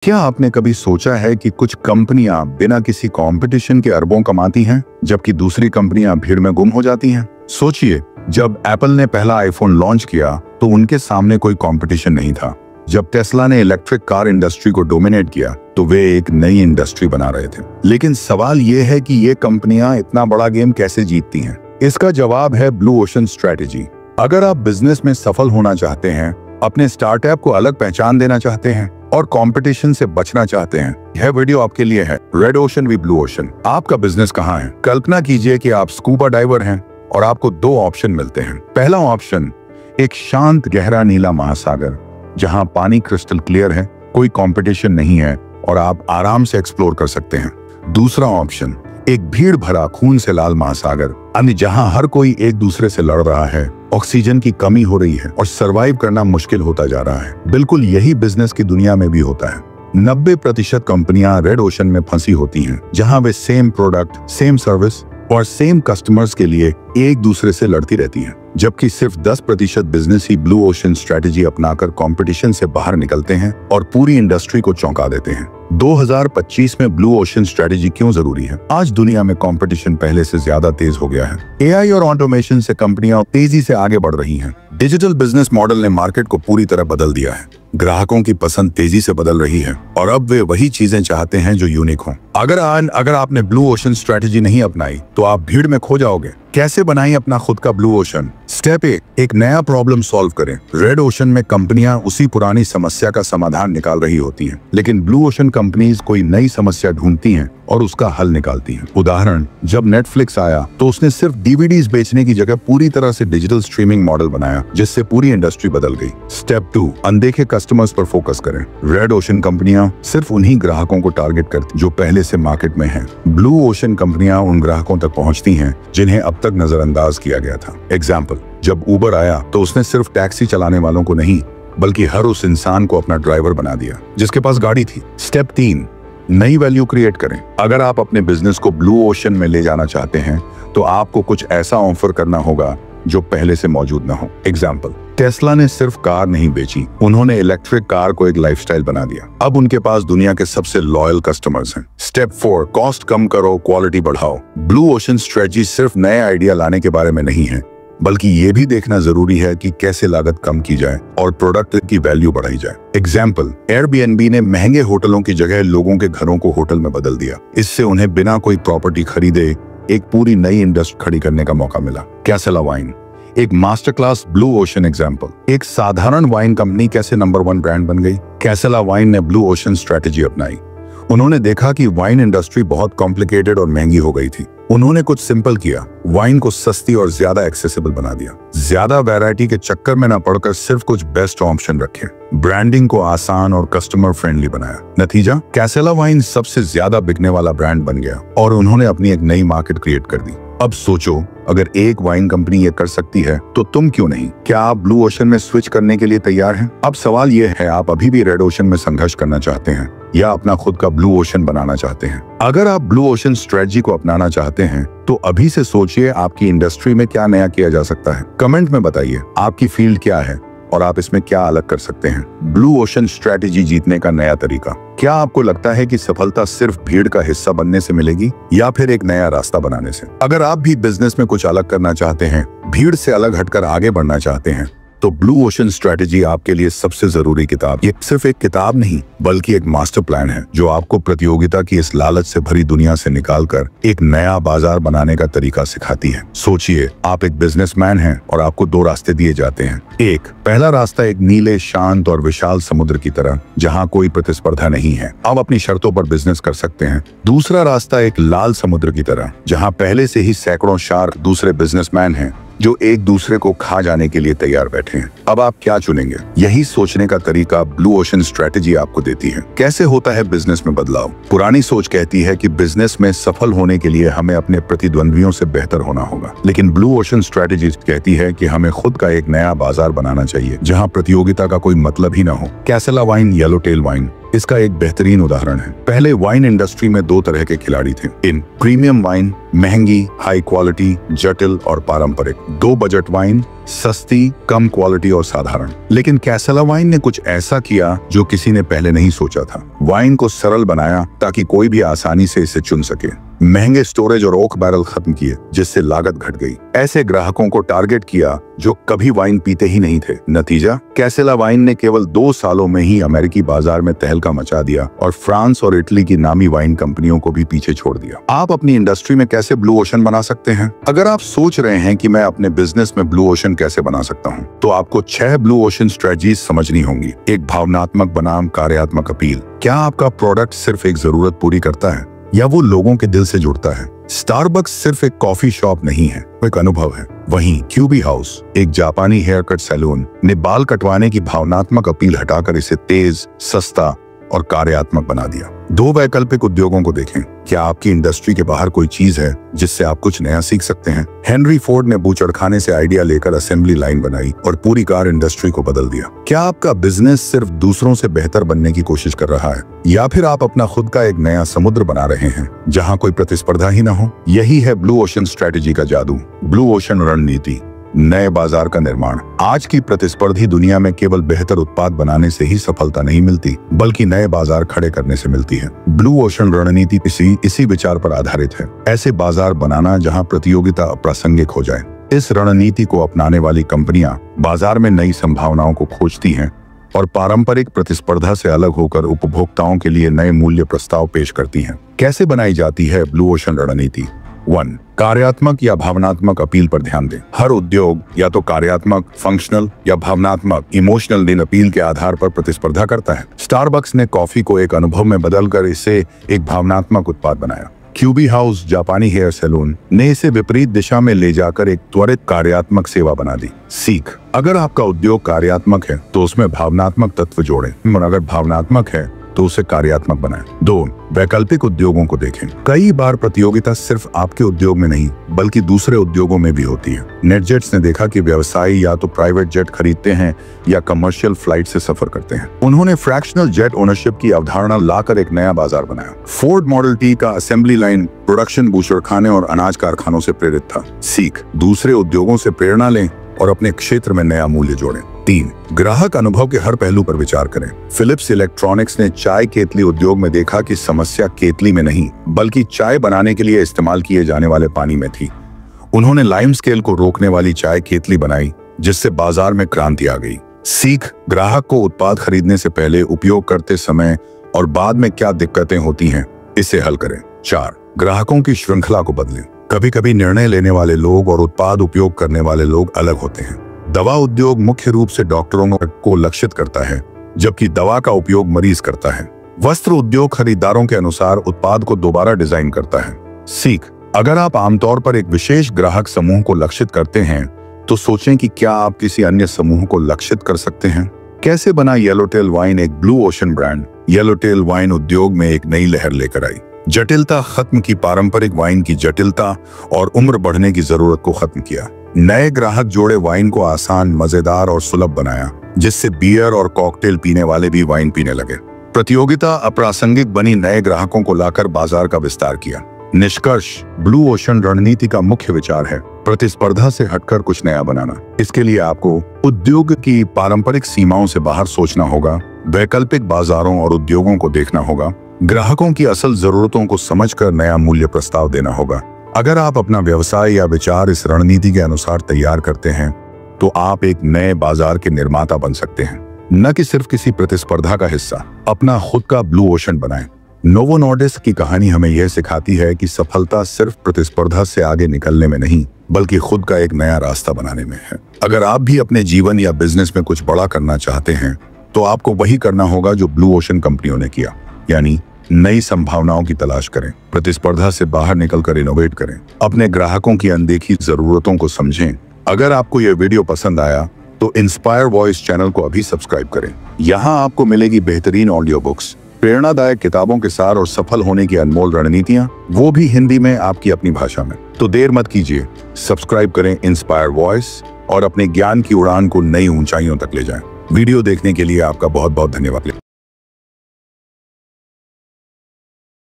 क्या आपने कभी सोचा है कि कुछ कंपनियां बिना किसी कंपटीशन के अरबों कमाती हैं, जबकि दूसरी कंपनियां भीड़ में गुम हो जाती हैं? सोचिए, जब एप्पल ने पहला आईफोन लॉन्च किया तो उनके सामने कोई कंपटीशन नहीं था। जब टेस्ला ने इलेक्ट्रिक कार इंडस्ट्री को डोमिनेट किया तो वे एक नई इंडस्ट्री बना रहे थे। लेकिन सवाल ये है कि ये कंपनियां इतना बड़ा गेम कैसे जीतती हैं? इसका जवाब है ब्लू ओशन स्ट्रेटेजी। अगर आप बिजनेस में सफल होना चाहते हैं, अपने स्टार्टअप को अलग पहचान देना चाहते हैं और कंपटीशन से बचना चाहते हैं, यह वीडियो आपके लिए है। Red ocean v blue ocean. आपका बिजनेस कहाँ है? कल्पना कीजिए कि आप स्कूबा डाइवर हैं और आपको दो ऑप्शन मिलते हैं। पहला ऑप्शन, एक शांत गहरा नीला महासागर जहां पानी क्रिस्टल क्लियर है, कोई कंपटीशन नहीं है और आप आराम से एक्सप्लोर कर सकते हैं। दूसरा ऑप्शन, एक भीड़ भरा खून से लाल महासागर, यानी जहां हर कोई एक दूसरे से लड़ रहा है, ऑक्सीजन की कमी हो रही है और सरवाइव करना मुश्किल होता जा रहा है। बिल्कुल यही बिजनेस की दुनिया में भी होता है। 90% कंपनियां रेड ओशन में फंसी होती हैं, जहां वे सेम प्रोडक्ट, सेम सर्विस और सेम कस्टमर्स के लिए एक दूसरे से लड़ती रहती हैं, जबकि सिर्फ 10% बिजनेस ही ब्लू ओशन स्ट्रेटेजी अपनाकर कंपटीशन से बाहर निकलते हैं और पूरी इंडस्ट्री को चौंका देते हैं। 2025 में ब्लू ओशन स्ट्रेटेजी क्यों जरूरी है? आज दुनिया में कंपटीशन पहले से ज्यादा तेज हो गया है। एआई और ऑटोमेशन से कंपनियां तेजी से आगे बढ़ रही हैं। डिजिटल बिजनेस मॉडल ने मार्केट को पूरी तरह बदल दिया है। ग्राहकों की पसंद तेजी से बदल रही है और अब वे वही चीजें चाहते हैं जो यूनिक हों। अगर आपने ब्लू ओशन स्ट्रेटेजी नहीं अपनाई तो आप भीड़ में खो जाओगे। कैसे बनाएं अपना खुद का ब्लू ओशन? स्टेप 1, एक नया प्रॉब्लम सॉल्व करें। रेड ओशन में कंपनियां उसी पुरानी समस्या का समाधान निकाल रही होती हैं, लेकिन ब्लू ओशन कंपनीज कोई नई समस्या ढूंढती हैं और उसका हल निकालती हैं। उदाहरण, जब नेटफ्लिक्स आया तो उसने सिर्फ डीवीडीज बेचने की जगह पूरी तरह से डिजिटल स्ट्रीमिंग मॉडल बनाया, जिससे पूरी इंडस्ट्री बदल गई। स्टेप 2, अनदेखे कस्टमर्स पर फोकस करें। रेड ओशन कंपनियां सिर्फ उन्हीं ग्राहकों को टारगेट करती जो पहले से मार्केट में हैं। ब्लू ओशन कंपनियां उन ग्राहकों तक पहुंचती हैं जिन्हें अब तक नजरअंदाज किया गया था। एग्जाम्पल, जब उबर आया तो उसने सिर्फ टैक्सी चलाने वालों को नहीं, बल्कि हर उस इंसान को अपना ड्राइवर बना दिया जिसके पास गाड़ी थी। स्टेप 3, नई वैल्यू क्रिएट करें। अगर आप अपने बिजनेस को ब्लू ओशन में ले जाना चाहते हैं तो आपको कुछ ऐसा ऑफर करना होगा जो पहले से मौजूद ना हो। एग्जाम्पल, टेस्ला ने सिर्फ कार नहीं बेची, उन्होंने इलेक्ट्रिक कार को एक लाइफस्टाइल बना दिया। अब उनके पास दुनिया के सबसे लॉयल कस्टमर्स हैं। स्टेप 4, कॉस्ट कम करो, क्वालिटी बढ़ाओ। ब्लू ओशन स्ट्रेटजी सिर्फ नए आइडिया लाने के बारे में नहीं है, बल्कि ये भी देखना जरूरी है कि कैसे लागत कम की जाए और प्रोडक्ट की वैल्यू बढ़ाई जाए। एग्जाम्पल, एयरबीएनबी ने महंगे होटलों की जगह लोगों के घरों को होटल में बदल दिया। इससे उन्हें बिना कोई प्रॉपर्टी खरीदे एक पूरी नई इंडस्ट्री खड़ी करने का मौका मिला। कैसेला वाइन, एक master class blue ocean example. एक साधारण वाइन कंपनी कैसे नंबर 1 ब्रांड बन गई? कैसेला वाइन ने ब्लू ओशन स्ट्रेटेजी अपनाई। उन्होंने देखा कि वाइन इंडस्ट्री बहुत कॉम्प्लिकेटेड और महंगी हो गई थी। उन्होंने कुछ सिंपल किया, वाइन को सस्ती और ज्यादा एक्सेसिबल बना दिया। ज्यादा वैरायटी के चक्कर में न पड़कर सिर्फ कुछ बेस्ट ऑप्शन रखे। ब्रांडिंग को आसान और कस्टमर फ्रेंडली बनाया। नतीजा, कैसेला वाइन सबसे ज्यादा बिकने वाला ब्रांड बन गया और उन्होंने अपनी एक नई मार्केट क्रिएट कर दी। अब सोचो, अगर एक वाइन कंपनी ये कर सकती है तो तुम क्यों नहीं? क्या आप ब्लू ओशन में स्विच करने के लिए तैयार हैं? अब सवाल ये है, आप अभी भी रेड ओशन में संघर्ष करना चाहते हैं या अपना खुद का ब्लू ओशन बनाना चाहते हैं? अगर आप ब्लू ओशन स्ट्रेटजी को अपनाना चाहते हैं तो अभी से सोचिए आपकी इंडस्ट्री में क्या नया किया जा सकता है। कमेंट में बताइए आपकी फील्ड क्या है और आप इसमें क्या अलग कर सकते हैं। ब्लू ओशन स्ट्रेटेजी जीतने का नया तरीका। क्या आपको लगता है कि सफलता सिर्फ भीड़ का हिस्सा बनने से मिलेगी या फिर एक नया रास्ता बनाने से? अगर आप भी बिजनेस में कुछ अलग करना चाहते हैं, भीड़ से अलग हटकर आगे बढ़ना चाहते हैं, तो ब्लू ओशन स्ट्रेटेजी आपके लिए सबसे जरूरी किताब। ये सिर्फ एक किताब नहीं, बल्कि एक मास्टर प्लान है जो आपको प्रतियोगिता की इस लालच से भरी दुनिया से निकालकर एक नया बाजार बनाने का तरीका सिखाती है। सोचिए, आप एक बिजनेसमैन हैं और आपको 2 रास्ते दिए जाते हैं। पहला रास्ता एक नीले, शांत और विशाल समुद्र की तरह, जहां कोई प्रतिस्पर्धा नहीं है, आप अपनी शर्तों पर बिजनेस कर सकते हैं। दूसरा रास्ता एक लाल समुद्र की तरह, जहां पहले से ही सैकड़ों शार्क दूसरे बिजनेसमैन हैं जो एक दूसरे को खा जाने के लिए तैयार बैठे हैं। अब आप क्या चुनेंगे? यही सोचने का तरीका ब्लू ओशन स्ट्रेटेजी आपको देती है। कैसे होता है बिजनेस में बदलाव? पुरानी सोच कहती है कि बिजनेस में सफल होने के लिए हमें अपने प्रतिद्वंद्वियों से बेहतर होना होगा, लेकिन ब्लू ओशन स्ट्रेटेजी कहती है कि हमें खुद का एक नया बाजार बनाना चाहिए जहां प्रतियोगिता का कोई मतलब ही ना हो। कैसेला वाइन येलो टेल वाइन इसका एक बेहतरीन उदाहरण है। पहले वाइन इंडस्ट्री में 2 तरह के खिलाड़ी थे। इन प्रीमियम वाइन, महंगी, हाई क्वालिटी, जटिल और पारंपरिक। 2 बजट वाइन, सस्ती, कम क्वालिटी और साधारण। लेकिन कैसेला वाइन ने कुछ ऐसा किया जो किसी ने पहले नहीं सोचा था। वाइन को सरल बनाया ताकि कोई भी आसानी से इसे चुन सके। महंगे स्टोरेज और ओक बैरल खत्म किए, जिससे लागत घट गई। ऐसे ग्राहकों को टारगेट किया जो कभी वाइन पीते ही नहीं थे। नतीजा, कैसेला वाइन ने केवल 2 सालों में ही अमेरिकी बाजार में तहलका मचा दिया और फ्रांस और इटली की नामी वाइन कंपनियों को भी पीछे छोड़ दिया। आप अपनी इंडस्ट्री में कैसे ब्लू ओशन बना सकते हैं? अगर आप सोच रहे हैं कि मैं अपने बिजनेस में ब्लू ओशन कैसे बना सकता हूं, तो आपको 6 ब्लू ओशन स्ट्रेटजीज समझनी होंगी। एक भावनात्मक बनाम कार्यात्मक अपील। क्या आपका प्रोडक्ट सिर्फ एक जरूरत पूरी करता है या वो लोगों के दिल से जुड़ता है? स्टारबक्स सिर्फ एक कॉफी शॉप नहीं है, वो एक अनुभव है। वहीं क्यूबी हाउस, एक जापानी हेयर कट सैलून, ने बाल कटवाने की भावनात्मक अपील हटाकर इसे तेज, सस्ता और कार्यात्मक बना दिया। 2 वैकल्पिक उद्योगों को देखें। क्या आपकी इंडस्ट्री के बाहर कोई चीज है जिससे आप कुछ नया सीख सकते हैं? हेनरी फोर्ड ने बूचड़खाने से आइडिया लेकर असेंबली लाइन बनाई और पूरी कार इंडस्ट्री को बदल दिया। क्या आपका बिजनेस सिर्फ दूसरों से बेहतर बनने की कोशिश कर रहा है, या फिर आप अपना खुद का एक नया समुद्र बना रहे हैं जहां कोई प्रतिस्पर्धा ही न हो? यही है ब्लू ओशन स्ट्रेटेजी का जादू। ब्लू ओशन रणनीति, नए बाजार का निर्माण। आज की प्रतिस्पर्धी दुनिया में केवल बेहतर उत्पाद बनाने से ही सफलता नहीं मिलती, बल्कि नए बाजार खड़े करने से मिलती है। ब्लू ओशन रणनीति इसी विचार पर आधारित है। ऐसे बाजार बनाना जहां प्रतियोगिता अप्रासंगिक हो जाए। इस रणनीति को अपनाने वाली कंपनियां बाजार में नई संभावनाओं को खोजती हैं और पारंपरिक प्रतिस्पर्धा से अलग होकर उपभोक्ताओं के लिए नए मूल्य प्रस्ताव पेश करती हैं। कैसे बनाई जाती है ब्लू ओशन रणनीति? 1. कार्यात्मक या भावनात्मक अपील पर ध्यान दें। हर उद्योग या तो कार्यात्मक, फंक्शनल या भावनात्मक, इमोशनल नीड अपील के आधार पर प्रतिस्पर्धा करता है। स्टारबक्स ने कॉफी को एक अनुभव में बदलकर इसे एक भावनात्मक उत्पाद बनाया। क्यूबी हाउस, जापानी हेयर सैलून, ने इसे विपरीत दिशा में ले जाकर एक त्वरित कार्यात्मक सेवा बना दी। सीख, अगर आपका उद्योग कार्यात्मक है तो उसमें भावनात्मक तत्व जोड़ें, और अगर भावनात्मक है तो उसे कार्यात्मक बनाएं। 2. वैकल्पिक उद्योगों को देखें। कई बार प्रतियोगिता सिर्फ आपके उद्योग में नहीं बल्कि दूसरे उद्योगों में भी होती है। नेटजेट्स ने देखा कि व्यवसायी या तो प्राइवेट जेट खरीदते हैं या कमर्शियल फ्लाइट से सफर करते हैं। उन्होंने फ्रैक्शनल जेट ओनरशिप की अवधारणा लाकर एक नया बाजार बनाया। फोर्ड मॉडल टी का असेंबली लाइन प्रोडक्शन बूचड़खाने और अनाज कारखानों से प्रेरित था। सीख, दूसरे उद्योगों से प्रेरणा लें और अपने क्षेत्र में नया मूल्य जोड़ें। 3. ग्राहक अनुभव के हर पहलू पर विचार करें। फिलिप्स इलेक्ट्रॉनिक्स ने चाय केतली उद्योग में देखा कि समस्या केतली में नहीं बल्कि चाय बनाने के लिए इस्तेमाल किए जाने वाले पानी में थी। उन्होंने लाइम स्केल को रोकने वाली चाय केतली बनाई, जिससे बाजार में क्रांति आ गई। सीख, ग्राहक को उत्पाद खरीदने से पहले, उपयोग करते समय और बाद में क्या दिक्कतें होती हैं, इसे हल करें। 4. ग्राहकों की श्रृंखला को बदलें। कभी कभी निर्णय लेने वाले लोग और उत्पाद उपयोग करने वाले लोग अलग होते हैं। दवा उद्योग मुख्य रूप से डॉक्टरों को लक्षित करता है, जबकि दवा का उपयोग मरीज करता है। वस्त्र उद्योग खरीदारों के अनुसार उत्पाद को दोबारा डिजाइन करता है। सीख, अगर आप आमतौर पर एक विशेष ग्राहक समूह को लक्षित करते हैं तो सोचें कि क्या आप किसी अन्य समूह को लक्षित कर सकते हैं। कैसे बना येलोटेल वाइन एक ब्लू ओशन ब्रांड? येलोटेल वाइन उद्योग में एक नई लहर लेकर आई। जटिलता खत्म की, पारंपरिक वाइन की जटिलता और उम्र बढ़ने की जरूरत को खत्म किया। नए ग्राहक जोड़े वाइन को आसान, मजेदार और सुलभ बनाया, जिससे बियर और कॉकटेल पीने वाले भी वाइन पीने लगे। प्रतियोगिता अप्रासंगिक बनी, नए ग्राहकों को लाकर बाजार का विस्तार किया। निष्कर्ष, ब्लू ओशन रणनीति का मुख्य विचार है प्रतिस्पर्धा से हटकर कुछ नया बनाना। इसके लिए आपको उद्योग की पारंपरिक सीमाओं से बाहर सोचना होगा, वैकल्पिक बाजारों और उद्योगों को देखना होगा, ग्राहकों की असल जरूरतों को समझकर नया मूल्य प्रस्ताव देना होगा। अगर आप अपना व्यवसाय या विचार इस रणनीति के अनुसार तैयार करते हैं तो आप एक नए बाजार के निर्माता बन सकते हैं, न कि सिर्फ किसी प्रतिस्पर्धा का हिस्सा। अपना खुद का ब्लू ओशन बनाएं। नोवो नॉर्डिस्क की कहानी हमें यह सिखाती है कि सफलता सिर्फ प्रतिस्पर्धा से आगे निकलने में नहीं बल्कि खुद का एक नया रास्ता बनाने में है। अगर आप भी अपने जीवन या बिजनेस में कुछ बड़ा करना चाहते हैं तो आपको वही करना होगा जो ब्लू ओशन कंपनियों ने किया, यानी नई संभावनाओं की तलाश करें, प्रतिस्पर्धा से बाहर निकलकर इनोवेट करें, अपने ग्राहकों की अनदेखी जरूरतों को समझें। अगर आपको यह वीडियो पसंद आया तो इंस्पायर वॉइस चैनल को अभी सब्सक्राइब करें। यहाँ आपको मिलेगी बेहतरीन ऑडियो बुक्स, प्रेरणादायक किताबों के सार और सफल होने की अनमोल रणनीतियाँ, वो भी हिंदी में, आपकी अपनी भाषा में। तो देर मत कीजिए, सब्सक्राइब करें इंस्पायर वॉइस और अपने ज्ञान की उड़ान को नई ऊंचाइयों तक ले जाएं। वीडियो देखने के लिए आपका बहुत बहुत धन्यवाद।